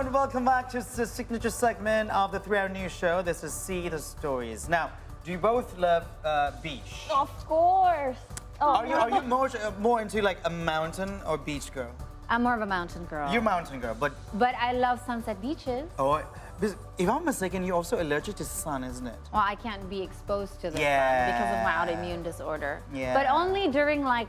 and welcome back to the signature segment of the 3 Hour News Show. This is See the Stories. Now, do you both love beach? Of course. Oh, Are you more into like a mountain or beach girl? I'm more of a mountain girl. You're a mountain girl, but I love sunset beaches. oh, if I'm mistaken, you're also allergic to sun, isn't it? Well, I can't be exposed to the Yeah. sun because of my autoimmune disorder. Yeah. But only during like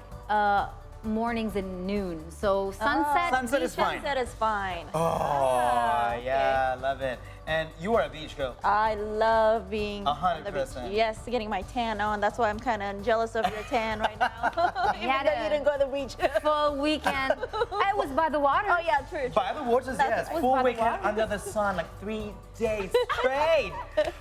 mornings and noon. So sunset. Sunset is fine. Sunset is fine. Oh, okay. yeah, love it. And you are a beach girl. I love being on the beach. 100%. Yes, getting my tan on. That's why I'm kind of jealous of your tan right now. Even had though a- you didn't go to the beach. Full weekend. I was by the water. Oh yeah, true. By the waters, yes. was Full by the weekend water. under the sun, like 3 days straight.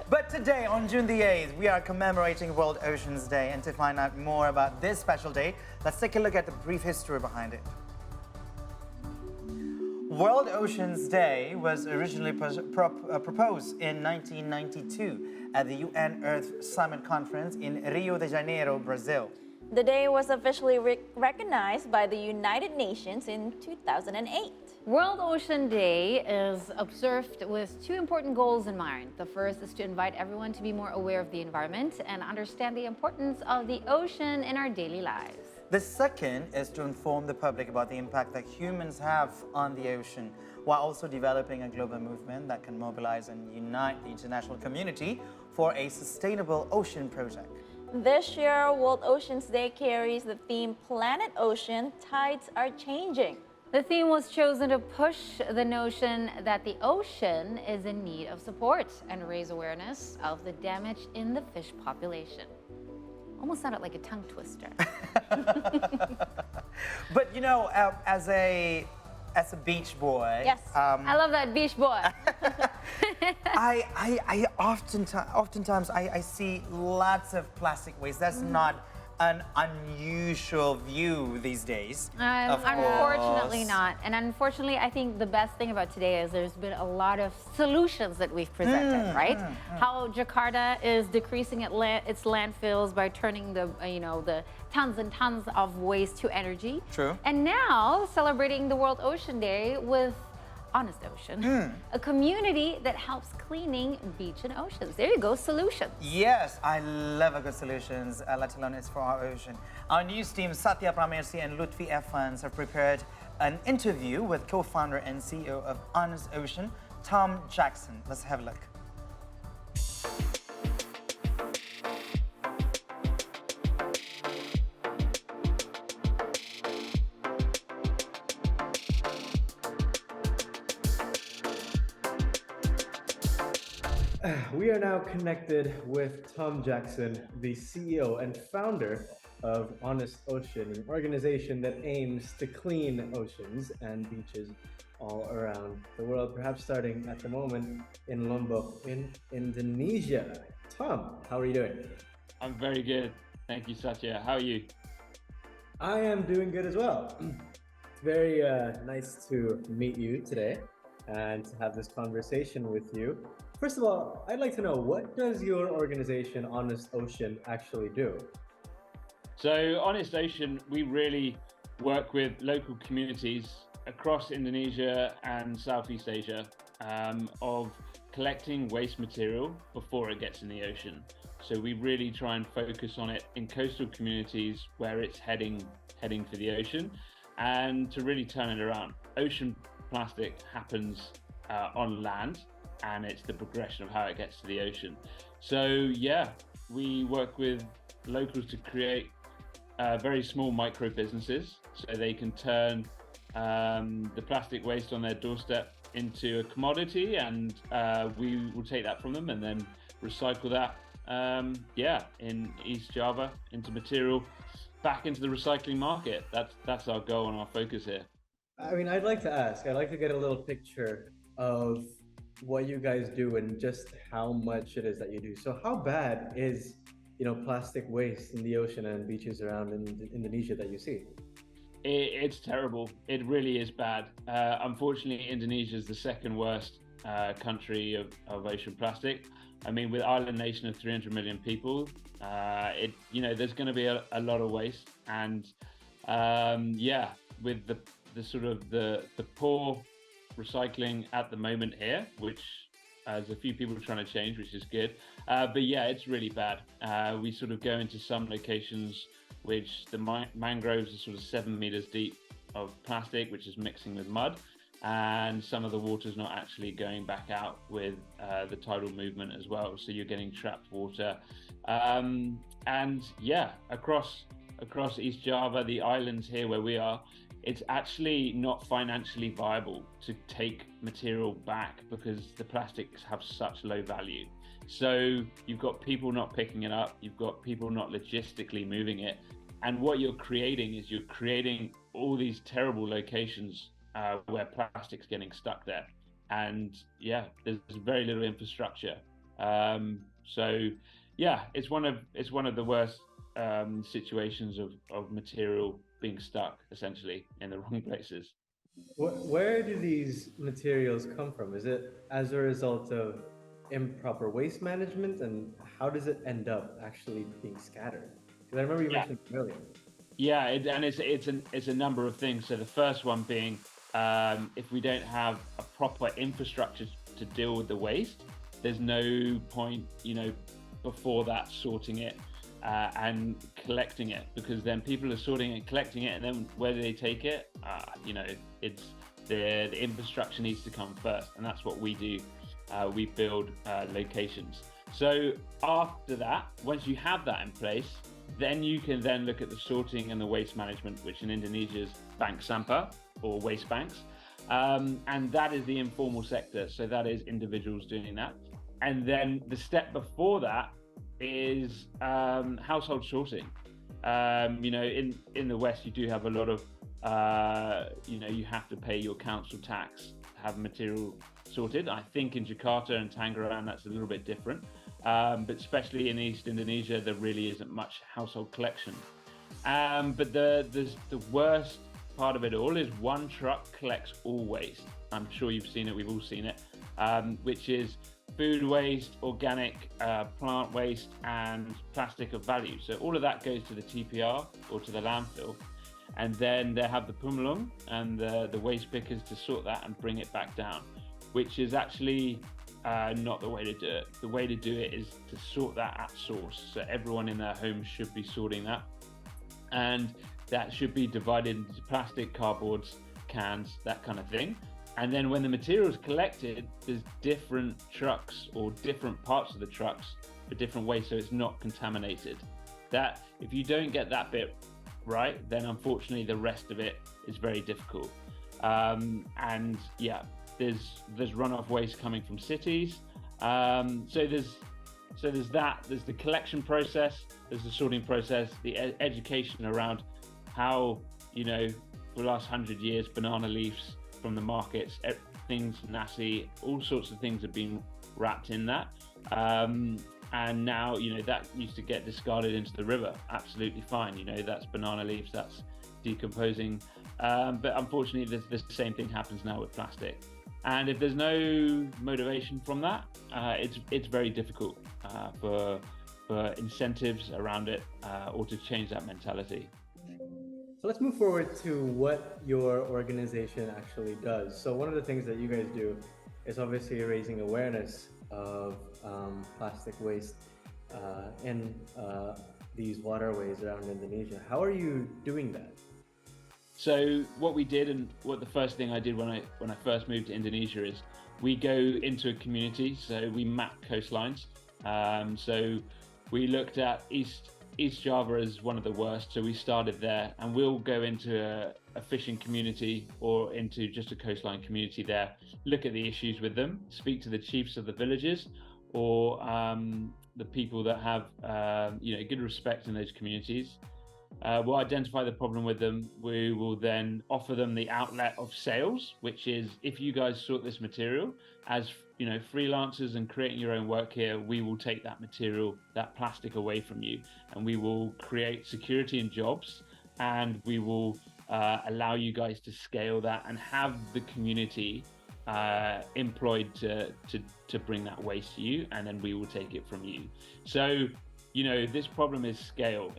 But today, on June the 8th, we are commemorating World Oceans Day. And to find out more about this special day, let's take a look at the brief history behind it. World Oceans Day was originally proposed in 1992 at the UN Earth Summit Conference in Rio de Janeiro, Brazil. The day was officially recognized by the United Nations in 2008. World Ocean Day is observed with two important goals in mind. The first is to invite everyone to be more aware of the environment and understand the importance of the ocean in our daily lives. The second is to inform the public about the impact that humans have on the ocean, while also developing a global movement that can mobilize and unite the international community for a sustainable ocean project. This year, World Oceans Day carries the theme Planet Ocean, Tides Are Changing. The theme was chosen to push the notion that the ocean is in need of support and raise awareness of the damage in the fish population. Almost sounded like a tongue twister. But you know, as a beach boy, Yes. I love that beach boy. I oftentimes I see lots of plastic waste. That's not an unusual view these days. Of Unfortunately course. not. And unfortunately, I think the best thing about today is there's been a lot of solutions that we've presented, right? How Jakarta is decreasing its landfills by turning the tons and tons of waste to energy. True. And now celebrating the World Ocean Day with Honest Ocean, a community that helps cleaning beach and oceans. There you go, solutions. Yes, I love a good solutions, let alone it's for our ocean. Our news team, Satya Pramersi and Lutfi Evans, have prepared an interview with co-founder and CEO of Honest Ocean, Tom Jackson. Let's have a look. We are now connected with Tom Jackson, the CEO and founder of Honest Ocean, an organization that aims to clean oceans and beaches all around the world, perhaps starting at the moment in Lombok in Indonesia. Tom, how are you doing? I'm very good. Thank you, Satya. How are you? I am doing good as well. It's very nice to meet you today and to have this conversation with you. First of all, I'd like to know, what does your organization, Honest Ocean, actually do? So, Honest Ocean, we really work with local communities across Indonesia and Southeast Asia of collecting waste material before it gets in the ocean. So we really try and focus on it in coastal communities where it's heading for the ocean, and to really turn it around. Ocean plastic happens on land, and it's the progression of how it gets to the ocean. So yeah, we work with locals to create very small micro businesses so they can turn the plastic waste on their doorstep into a commodity, and we will take that from them and then recycle that in East Java into material back into the recycling market. That's our goal and our focus here. I mean, I'd like to get a little picture of what you guys do and just how much it is that you do. So how bad is, plastic waste in the ocean and beaches around in Indonesia that you see? It's terrible. It really is bad. Unfortunately, Indonesia is the second worst country of ocean plastic. I mean, with island nation of 300 million people, there's going to be a lot of waste, and with the sort of the poor recycling at the moment here, which there's a few people trying to change, which is good. But yeah, it's really bad. We sort of go into some locations which the mangroves are sort of 7 meters deep of plastic, which is mixing with mud. And some of the water's not actually going back out with the tidal movement as well. So you're getting trapped water. And yeah, across East Java, the islands here where we are, it's actually not financially viable to take material back because the plastics have such low value. So you've got people not picking it up, you've got people not logistically moving it. And what you're creating is you're creating all these terrible locations where plastic's getting stuck there. And yeah, there's very little infrastructure. So yeah, it's one of the worst situations of material being stuck essentially in the wrong places. Where do these materials come from? Is it as a result of improper waste management, and how does it end up actually being scattered? Because I remember you mentioned it earlier. Yeah, it's a number of things. So the first one being if we don't have a proper infrastructure to deal with the waste, there's no point, before that sorting it and collecting it, because then people are sorting it, collecting it, and then where do they take it? It's the infrastructure needs to come first, and that's what we do. We build locations. So after that, once you have that in place, then you can then look at the sorting and the waste management, which in Indonesia is bank sampah or waste banks. And that is the informal sector. So that is individuals doing that. And then the step before that is household sorting. In the West, you do have a lot of, you have to pay your council tax to have material sorted. I think in Jakarta and Tangerang, that's a little bit different. But especially in East Indonesia, there really isn't much household collection. But the worst part of it all is one truck collects all waste. I'm sure you've seen it, we've all seen it, which is food waste, organic plant waste, and plastic of value. So all of that goes to the TPR or to the landfill. And then they have the pumulong and the waste pickers to sort that and bring it back down, which is actually not the way to do it. The way to do it is to sort that at source. So everyone in their home should be sorting that. And that should be divided into plastic, cardboards, cans, that kind of thing. And then when the material is collected, there's different trucks or different parts of the trucks for different waste, so it's not contaminated. That if you don't get that bit right, then unfortunately the rest of it is very difficult. And yeah, there's runoff waste coming from cities. So there's that. There's the collection process. There's the sorting process. The education around how, for the last 100 years, banana leaves from the markets, things, nasi, all sorts of things have been wrapped in that. And now, that used to get discarded into the river. Absolutely fine. That's banana leaves, that's decomposing. But unfortunately, the same thing happens now with plastic. And if there's no motivation from that, it's very difficult for incentives around it or to change that mentality. So let's move forward to what your organization actually does. So one of the things that you guys do is obviously raising awareness of plastic waste in these waterways around Indonesia. How are you doing that? So what we did, and what the first thing I did when I first moved to Indonesia, is we go into a community. So we map coastlines. So we looked at East Java as one of the worst. So we started there, and we'll go into a fishing community or into just a coastline community there, look at the issues with them, speak to the chiefs of the villages or the people that have good respect in those communities. We'll identify the problem with them. We will then offer them the outlet of sales, which is, if you guys sort this material as freelancers and creating your own work here, we will take that material, that plastic away from you, and we will create security and jobs, and we will allow you guys to scale that and have the community employed to bring that waste to you, and then we will take it from you. So this problem is scale.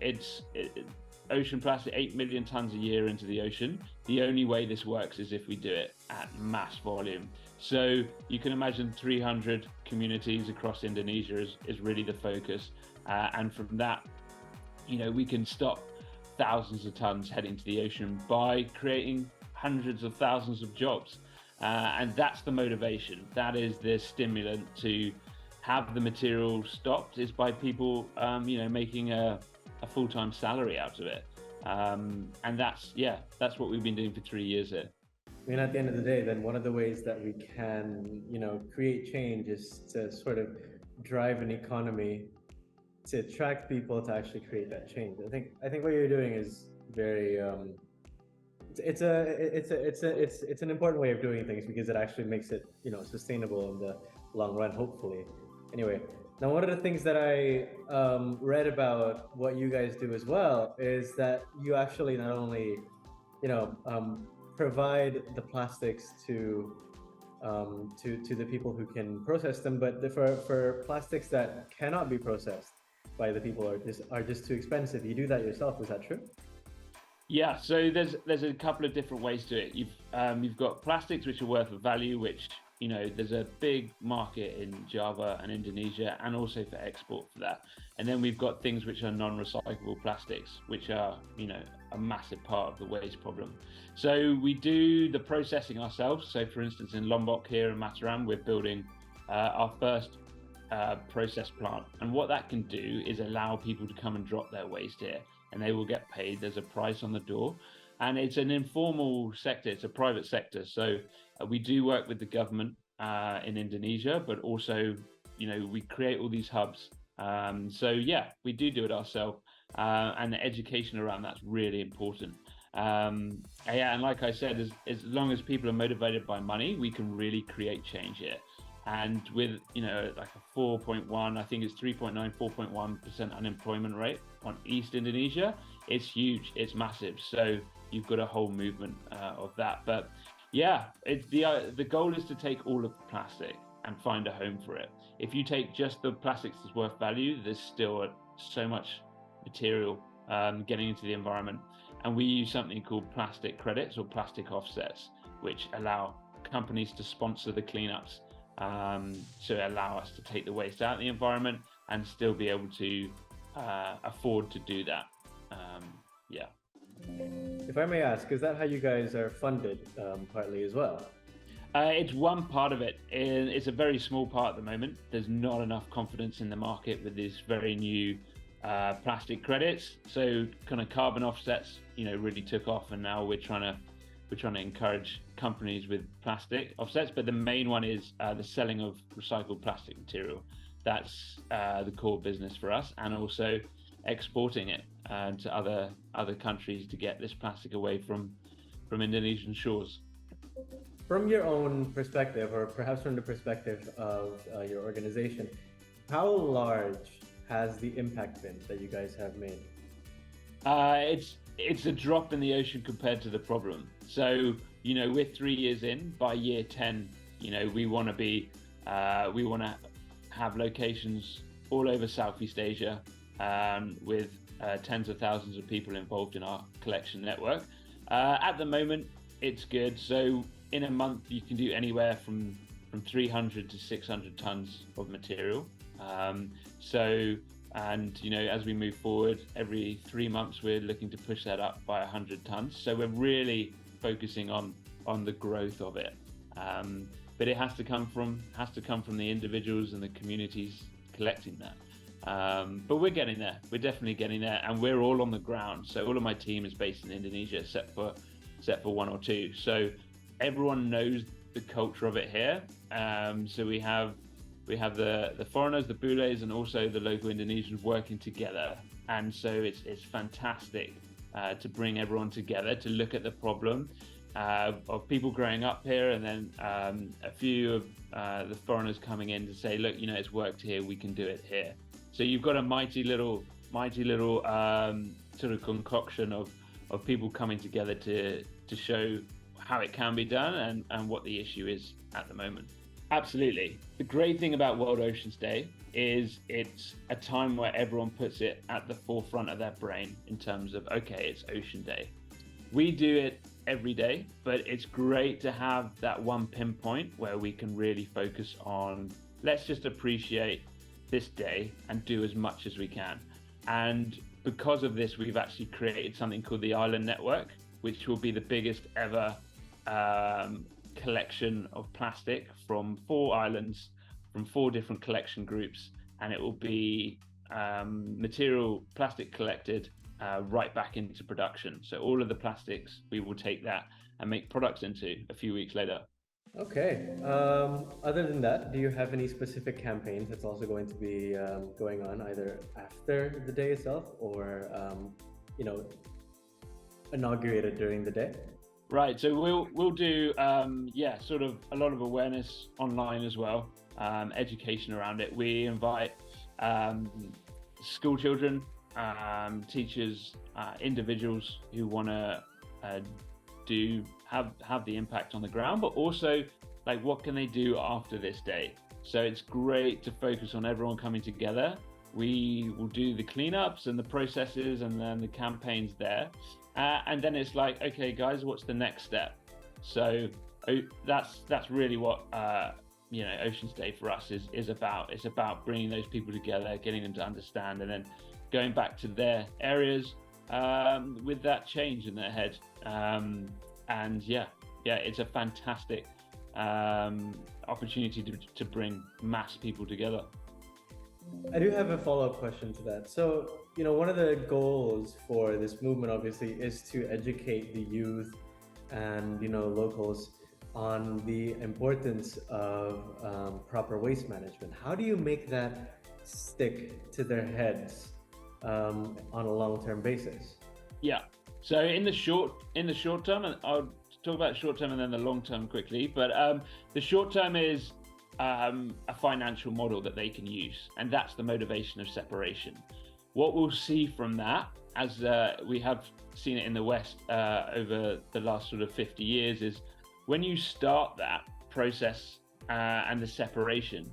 ocean plastic, 8 million tons a year into the ocean. The only way this works is if we do it at mass volume. So you can imagine 300 communities across Indonesia is really the focus. And from that, we can stop thousands of tons heading to the ocean by creating hundreds of thousands of jobs. And that's the motivation. That is the stimulant to have the material stopped, is by people, making a full-time salary out of it. And that's what we've been doing for 3 years here. I mean, at the end of the day, then one of the ways that we can, create change is to sort of drive an economy to attract people to actually create that change. I think what you're doing is very it's an important way of doing things, because it actually makes it sustainable in the long run, hopefully. Anyway, now one of the things that I read about what you guys do as well is that you actually not only provide the plastics to the people who can process them, but for plastics that cannot be processed by the people are just too expensive, you do that yourself. Is that true? Yeah, so there's a couple of different ways to it. You've got plastics which are worth of value, which there's a big market in Java and Indonesia, and also for export for that. And then we've got things which are non-recyclable plastics, which are a massive part of the waste problem. So we do the processing ourselves. So for instance, in Lombok here in Mataram, we're building our first process plant, and what that can do is allow people to come and drop their waste here, and they will get paid. There's a price on the door, and it's an informal sector, it's a private sector. So we do work with the government in Indonesia, but also we create all these hubs. So yeah, we do it ourselves, and the education around that's really important. And like I said, as long as people are motivated by money, we can really create change here. And with like a 4.1, I think it's 3.9, 4.1% unemployment rate on East Indonesia, it's huge, it's massive. So you've got a whole movement of that. But yeah, the goal is to take all of the plastic and find a home for it. If you take just the plastics that's worth value, there's still so much material getting into the environment. And we use something called plastic credits or plastic offsets, which allow companies to sponsor the cleanups. To allow us to take the waste out of the environment and still be able to afford to do that. If I may ask, is that how you guys are funded partly as well? It's one part of it. It's a very small part at the moment. There's not enough confidence in the market with these very new plastic credits. So kind of carbon offsets, really took off, and now we're trying to encourage companies with plastic offsets, but the main one is the selling of recycled plastic material. That's the core business for us, and also exporting it to other countries to get this plastic away from Indonesian shores. From your own perspective, or perhaps from the perspective of your organization, how large has the impact been that you guys have made? It's a drop in the ocean compared to the problem. So, we're 3 years in. By year 10, we want to have locations all over Southeast Asia, with tens of thousands of people involved in our collection network. At the moment, it's good. So in a month, you can do anywhere from 300 to 600 tons of material. And as we move forward, every 3 months, we're looking to push that up by 100 tons. So we're really focusing on the growth of it. But it has to come from the individuals and the communities collecting that. But we're getting there. We're definitely getting there, and we're all on the ground. So all of my team is based in Indonesia, except for one or two. So everyone knows the culture of it here. So we have the foreigners, the bules, and also the local Indonesians working together. And so it's fantastic to bring everyone together to look at the problem of people growing up here, and then a few of the foreigners coming in to say, look, it's worked here, we can do it here. So you've got a mighty little sort of concoction of people coming together to show how it can be done and what the issue is at the moment. Absolutely. The great thing about World Oceans Day is it's a time where everyone puts it at the forefront of their brain in terms of, okay, it's Ocean Day. We do it every day, but it's great to have that one pinpoint where we can really focus on, let's just appreciate this day and do as much as we can. And because of this, we've actually created something called the Island Network, which will be the biggest ever collection of plastic from 4 islands, from 4 different collection groups, and it will be plastic collected right back into production. So all of the plastics, we will take that and make products into a few weeks later. Okay. Other than that, do you have any specific campaigns that's also going to be going on either after the day itself or, inaugurated during the day? Right. So we'll do sort of a lot of awareness online as well, education around it. We invite school children, teachers, individuals who want to have the impact on the ground, but also like what can they do after this day. So it's great to focus on everyone coming together. We will do the cleanups and the processes and then the campaigns there, and then it's like, okay guys, what's the next step? So that's really what Oceans Day for us is about. It's about bringing those people together, getting them to understand, and then going back to their areas with that change in their head. And it's a fantastic opportunity to bring mass people together. I do have a follow-up question to that. So, one of the goals for this movement obviously is to educate the youth and, locals on the importance of proper waste management. How do you make that stick to their heads on a long-term basis? Yeah. So in the short term, and I'll talk about short term and then the long term quickly. But the short term is a financial model that they can use, and that's the motivation of separation. What we'll see from that, as we have seen it in the West over the last sort of 50 years, is when you start that process and the separation,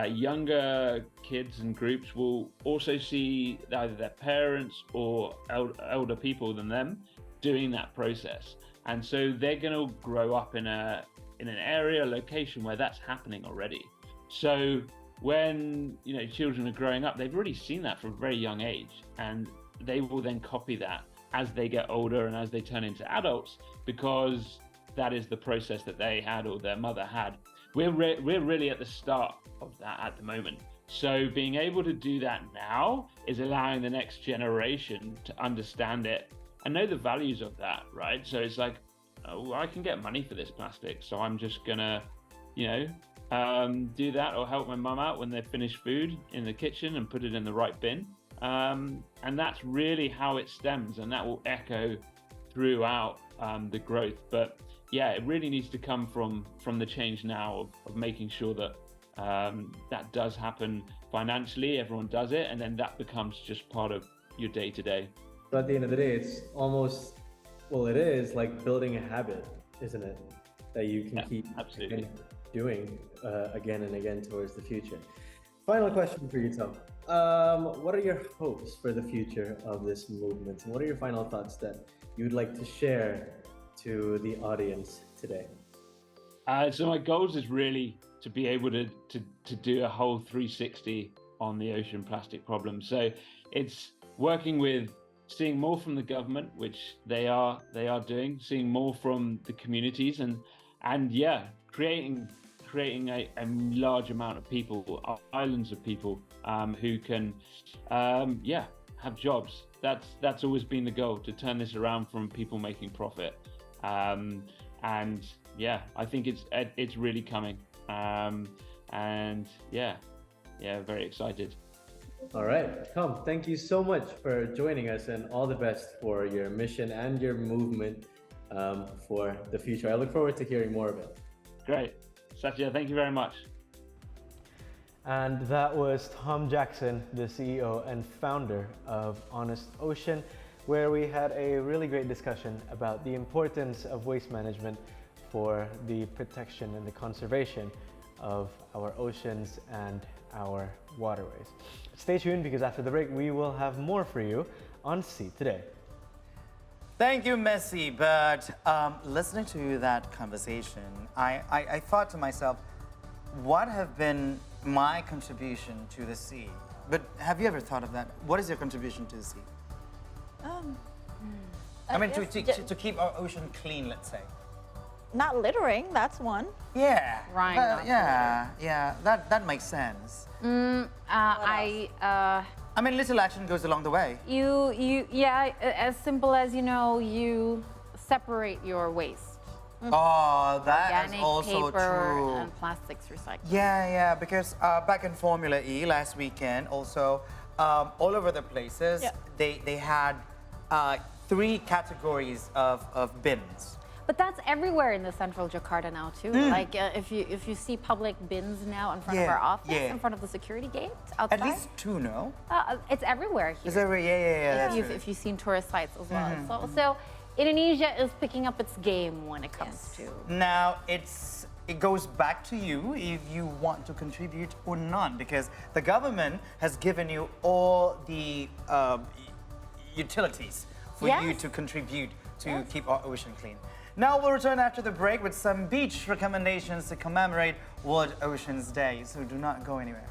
younger kids and groups will also see either their parents or elder people than them doing that process, and so they're going to grow up in an area, location where that's happening already. So when children are growing up, they've already seen that from a very young age, and they will then copy that as they get older and as they turn into adults, because that is the process that they had or their mother had. We're really at the start of that at the moment. So being able to do that now is allowing the next generation to understand it and know the values of that, right? So it's like, oh, I can get money for this plastic, so I'm just gonna, do that, or help my mum out when they finish food in the kitchen and put it in the right bin. And that's really how it stems, and that will echo throughout the growth. But yeah, it really needs to come from the change now of making sure that that does happen financially, everyone does it, and then that becomes just part of your day-to-day. So at the end of the day, it's almost, it is like building a habit, isn't it? That you can keep absolutely doing again and again towards the future. Final question for you, Tom. What are your hopes for the future of this movement? And what are your final thoughts that you'd like to share to the audience today? So my goals is really to be able to do a whole 360 on the ocean plastic problem. So it's working with seeing more from the government, which they are doing, seeing more from the communities, and creating a large amount of people, islands of people who can have jobs. That's always been the goal, to turn this around from people making profit. I think it's really coming. Very excited. All right, Tom, thank you so much for joining us, and all the best for your mission and your movement for the future. I look forward to hearing more of it. Great. Satya, thank you very much. And that was Tom Jackson, the CEO and founder of Honest Ocean, where we had a really great discussion about the importance of waste management for the protection and the conservation of our oceans and our waterways. Stay tuned because after the break, we will have more for you on Sea Today. Thank you, Messi. But listening to that conversation, I thought to myself, what have been my contribution to the sea? But have you ever thought of that? What is your contribution to the sea? I mean, to keep our ocean clean, let's say. Not littering, that's one. Yeah. Right, not yeah. That makes sense. I I mean, little action goes along the way. yeah, as simple as, you know, you separate your waste. Oh, that is Organic also paper true. and plastics recycled. Yeah, because back in Formula E last weekend, also all over the places, Yeah. they had 3 categories of bins. But that's everywhere in the central Jakarta now too. Like if you see public bins now in front of Yeah, our office, yeah. in front of the security gate outside. At least 2, no? It's everywhere here. Is there? Yeah. That's if, right. if you've seen tourist sites as well. So Indonesia is picking up its game when it comes Yes. to. Now it goes back to you if you want to contribute or not, because the government has given you all the utilities for you Yes. to contribute to keep our ocean clean. Now we'll return after the break with some beach recommendations to commemorate World Oceans Day, so do not go anywhere.